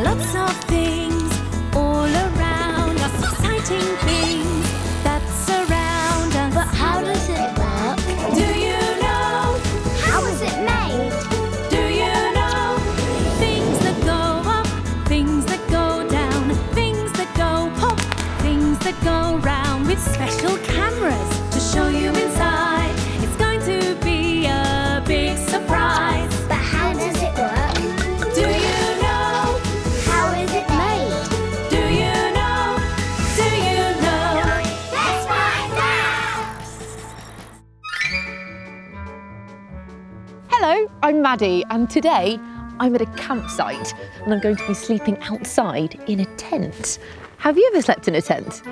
are lots of things all around us, exciting things that surround us. But how does it work? Do you know? How is it made? Do you know? Things that go up, things that go down, things that go pop, things that go round, with special cameras to show you inside. It's going to be a big surprise. But how does it work? Do you know? How is it made? Do you know? Do you know? Let's find out! Hello, I'm Maddie, and today I'm at a campsite and I'm going to be sleeping outside in a tent. Have you ever slept in a tent?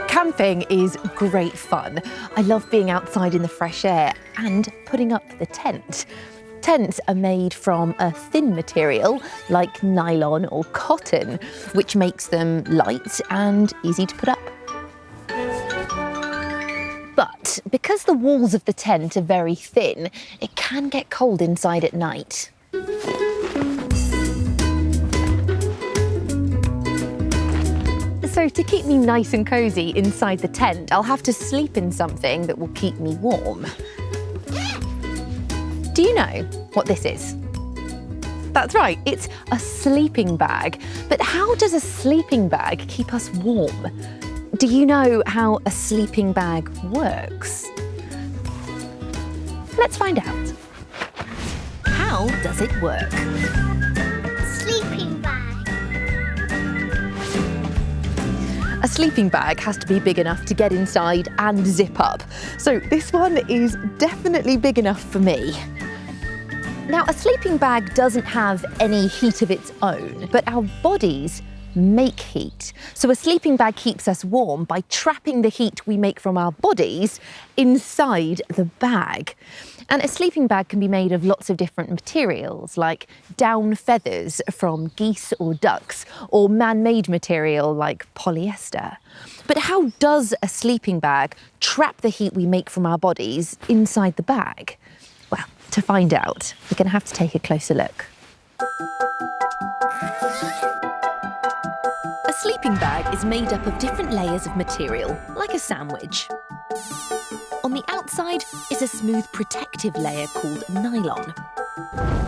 Camping is great fun. I love being outside in the fresh air and putting up the tent. Tents are made from a thin material like nylon or cotton, which makes them light and easy to put up. But because the walls of the tent are very thin, it can get cold inside at night. So to keep me nice and cosy inside the tent, I'll have to sleep in something that will keep me warm. Do you know what this is? That's right, it's a sleeping bag. But how does a sleeping bag keep us warm? Do you know how a sleeping bag works? Let's find out. How does it work? Sleeping bag. A sleeping bag has to be big enough to get inside and zip up. So this one is definitely big enough for me. Now, a sleeping bag doesn't have any heat of its own, but our bodies make heat. So a sleeping bag keeps us warm by trapping the heat we make from our bodies inside the bag. And a sleeping bag can be made of lots of different materials, like down feathers from geese or ducks, or man-made material like polyester. But how does a sleeping bag trap the heat we make from our bodies inside the bag? Well, to find out, we're going to have to take a closer look. A sleeping bag is made up of different layers of material, like a sandwich. On the outside is a smooth protective layer called nylon.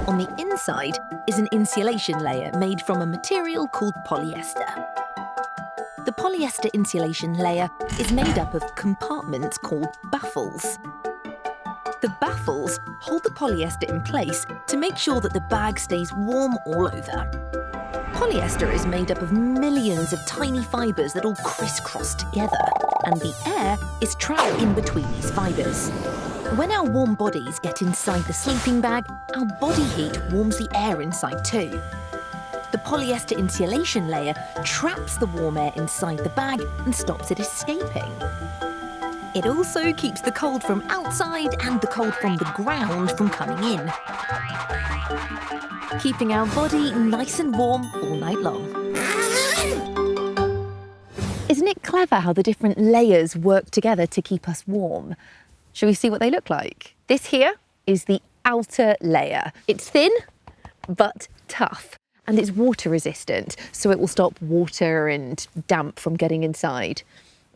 On the inside is an insulation layer made from a material called polyester. The polyester insulation layer is made up of compartments called baffles. The baffles hold the polyester in place to make sure that the bag stays warm all over. Polyester is made up of millions of tiny fibres that all crisscross together, and the air is trapped in between these fibres. When our warm bodies get inside the sleeping bag, our body heat warms the air inside too. The polyester insulation layer traps the warm air inside the bag and stops it escaping. It also keeps the cold from outside and the cold from the ground from coming in, keeping our body nice and warm all night long. Isn't it clever how the different layers work together to keep us warm? Shall we see what they look like? This here is the outer layer. It's thin, but tough, and it's water resistant, so it will stop water and damp from getting inside.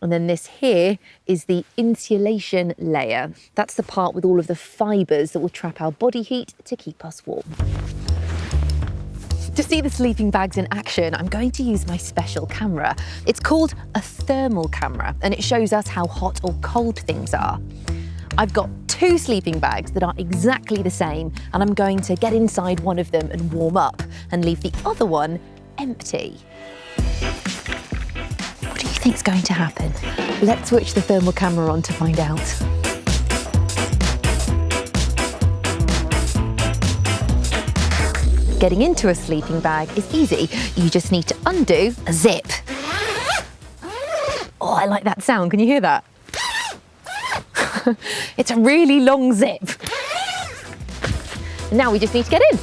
And then this here is the insulation layer. That's the part with all of the fibres that will trap our body heat to keep us warm. To see the sleeping bags in action, I'm going to use my special camera. It's called a thermal camera, and it shows us how hot or cold things are. I've got two sleeping bags that are exactly the same, and I'm going to get inside one of them and warm up and leave the other one empty. What do you think's going to happen? Let's switch the thermal camera on to find out. Getting into a sleeping bag is easy. You just need to undo a zip. Oh, I like that sound. Can you hear that? It's a really long zip. Now we just need to get in.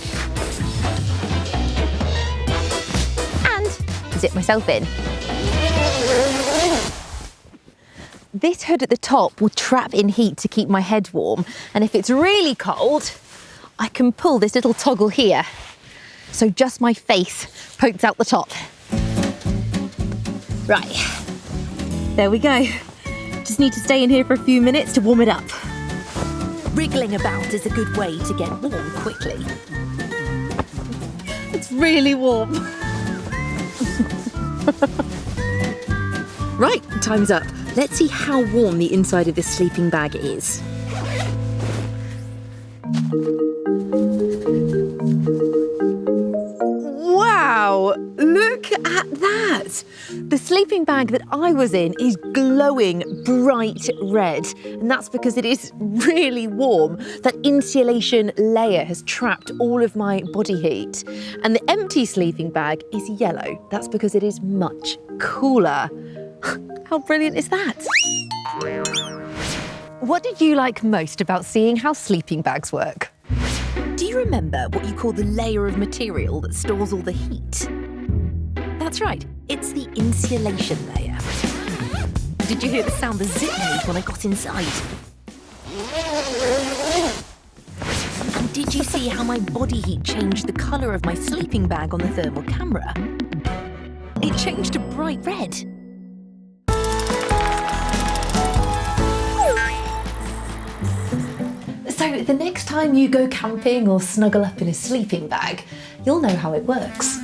And zip myself in. This hood at the top will trap in heat to keep my head warm. And if it's really cold, I can pull this little toggle here, so just my face pokes out the top. Right, there we go. Just need to stay in here for a few minutes to warm it up. Wriggling about is a good way to get warm quickly. It's really warm. Right, time's up. Let's see how warm the inside of this sleeping bag is. Wow, look at that. The sleeping bag that I was in is glowing bright red, and that's because it is really warm. That insulation layer has trapped all of my body heat. And the empty sleeping bag is yellow. That's because it is much cooler. How brilliant is that? What did you like most about seeing how sleeping bags work? Do you remember what you call the layer of material that stores all the heat? That's right, it's the insulation layer. Did you hear the sound the zip made when I got inside? And did you see how my body heat changed the colour of my sleeping bag on the thermal camera? It changed to bright red. So the next time you go camping or snuggle up in a sleeping bag, you'll know how it works.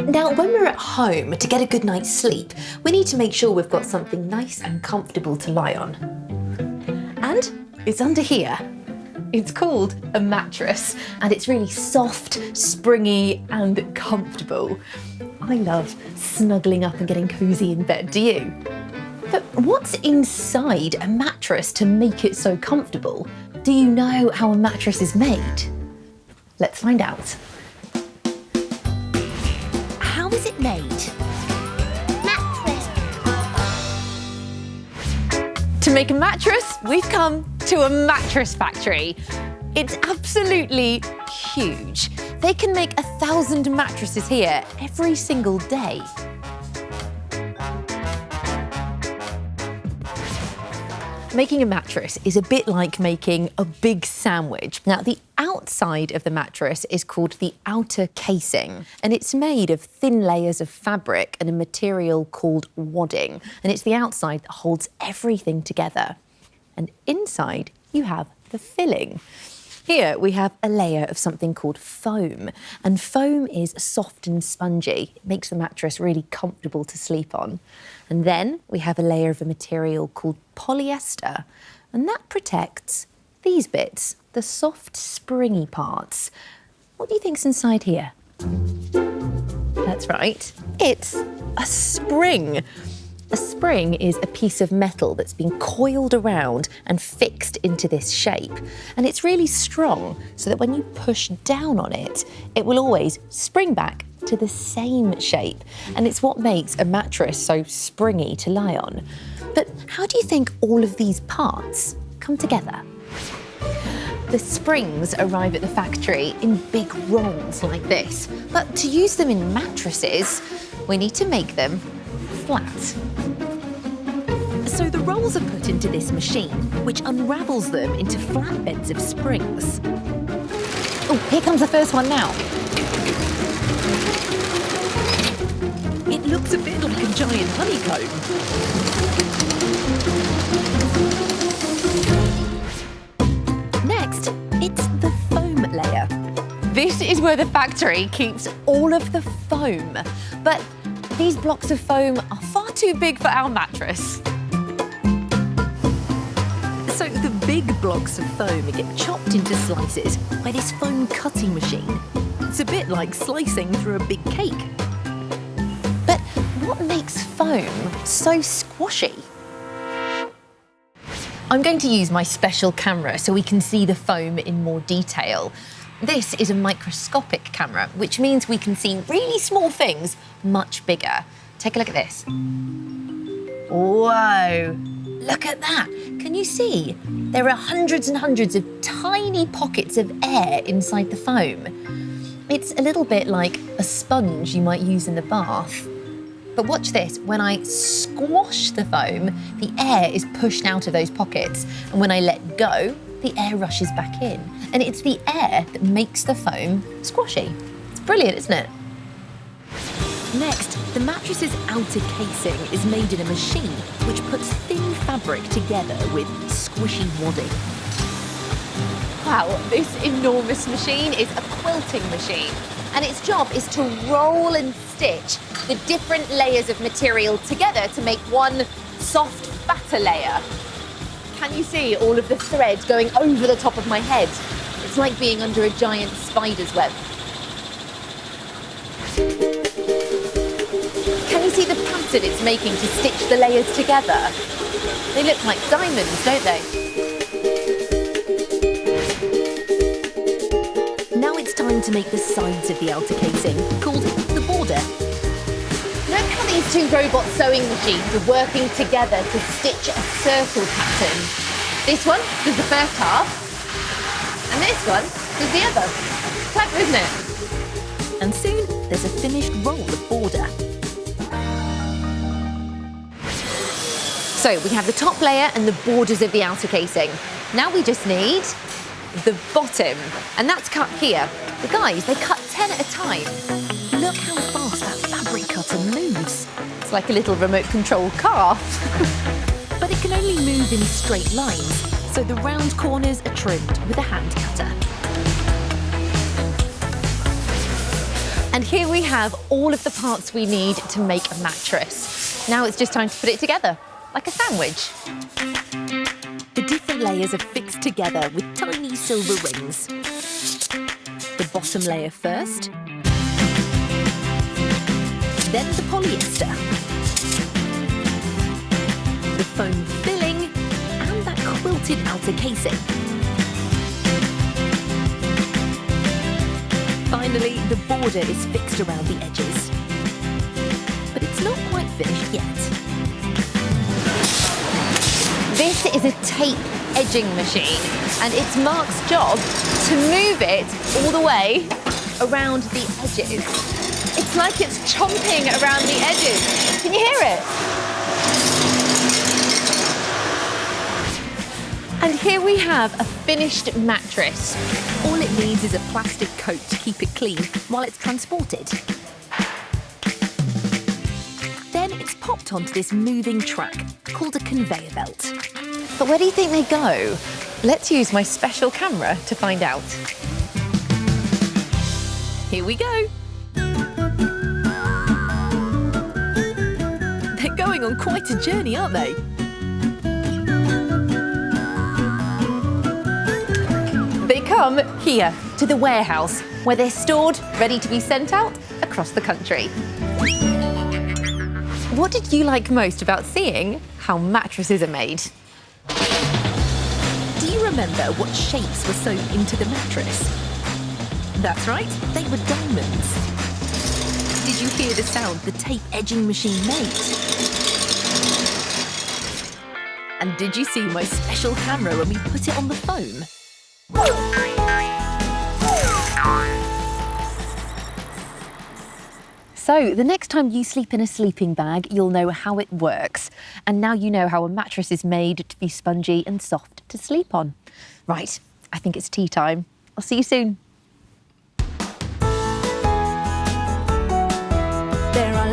Now, when we're at home, to get a good night's sleep, we need to make sure we've got something nice and comfortable to lie on. And it's under here. It's called a mattress, and it's really soft, springy, and comfortable. I love snuggling up and getting cozy in bed, do you? But what's inside a mattress to make it so comfortable? Do you know how a mattress is made? Let's find out. How is it made? Mattress. To make a mattress, we've come to a mattress factory. It's absolutely huge. They can make 1,000 mattresses here every single day. Making a mattress is a bit like making a big sandwich. Now, the outside of the mattress is called the outer casing, and it's made of thin layers of fabric and a material called wadding. And it's the outside that holds everything together. And inside, you have the filling. Here we have a layer of something called foam, and foam is soft and spongy. It makes the mattress really comfortable to sleep on. And then we have a layer of a material called polyester, and that protects these bits, the soft, springy parts. What do you think's inside here? That's right, it's a spring. A spring is a piece of metal that's been coiled around and fixed into this shape. And it's really strong, so that when you push down on it, it will always spring back to the same shape. And it's what makes a mattress so springy to lie on. But how do you think all of these parts come together? The springs arrive at the factory in big rolls like this. But to use them in mattresses, we need to make them flat. So the rolls are put into this machine, which unravels them into flat beds of springs. Oh, here comes the first one now. It looks a bit like a giant honeycomb. Next, it's the foam layer. This is where the factory keeps all of the foam. But these blocks of foam are far too big for our mattress. So the big blocks of foam get chopped into slices by this foam cutting machine. It's a bit like slicing through a big cake. But what makes foam so squashy? I'm going to use my special camera so we can see the foam in more detail. This is a microscopic camera, which means we can see really small things much bigger. Take a look at this. Whoa, look at that. Can you see? There are hundreds and hundreds of tiny pockets of air inside the foam. It's a little bit like a sponge you might use in the bath. But watch this, when I squash the foam, the air is pushed out of those pockets. And when I let go, the the air rushes back in, and it's the air that makes the foam squashy. It's brilliant, isn't it? Next, the mattress's outer casing is made in a machine which puts thin fabric together with squishy wadding. Wow, this enormous machine is a quilting machine, and its job is to roll and stitch the different layers of material together to make one soft, fatter layer. Can you see all of the thread going over the top of my head? It's like being under a giant spider's web. Can you see the pattern it's making to stitch the layers together? They look like diamonds, don't they? Now it's time to make the sides of the outer casing, called the border. Look how these two robot sewing machines are working together to stitch a circle pattern. This one does the first half, and this one does the other. Clever, isn't it? And soon there's a finished roll of border. So we have the top layer and the borders of the outer casing. Now we just need the bottom, and that's cut here. The guys, they cut 10 at a time. Look how fast that fabric cutter moves. It's like a little remote control car. But it can only move in straight lines, so the round corners are trimmed with a hand cutter. And here we have all of the parts we need to make a mattress. Now it's just time to put it together, like a sandwich. The different layers are fixed together with tiny silver rings. The bottom layer first, then the polyester, the foam filling, and that quilted outer casing. Finally, the border is fixed around the edges. But it's not quite finished yet. This is a tape edging machine, and it's Mark's job to move it all the way around the edges. It's like it's chomping around the edges. Can you hear it? And here we have a finished mattress. All it needs is a plastic coat to keep it clean while it's transported. Then it's popped onto this moving track called a conveyor belt. But where do you think they go? Let's use my special camera to find out. Here we go. They're going on quite a journey, aren't they? They come here to the warehouse where they're stored, ready to be sent out across the country. What did you like most about seeing how mattresses are made? Do you remember what shapes were sewn into the mattress? That's right, they were diamonds. Did you hear the sound the tape edging machine made? And did you see my special camera when we put it on the foam? So, the next time you sleep in a sleeping bag, you'll know how it works. And now you know how a mattress is made to be spongy and soft to sleep on. Right, I think it's tea time. I'll see you soon. There are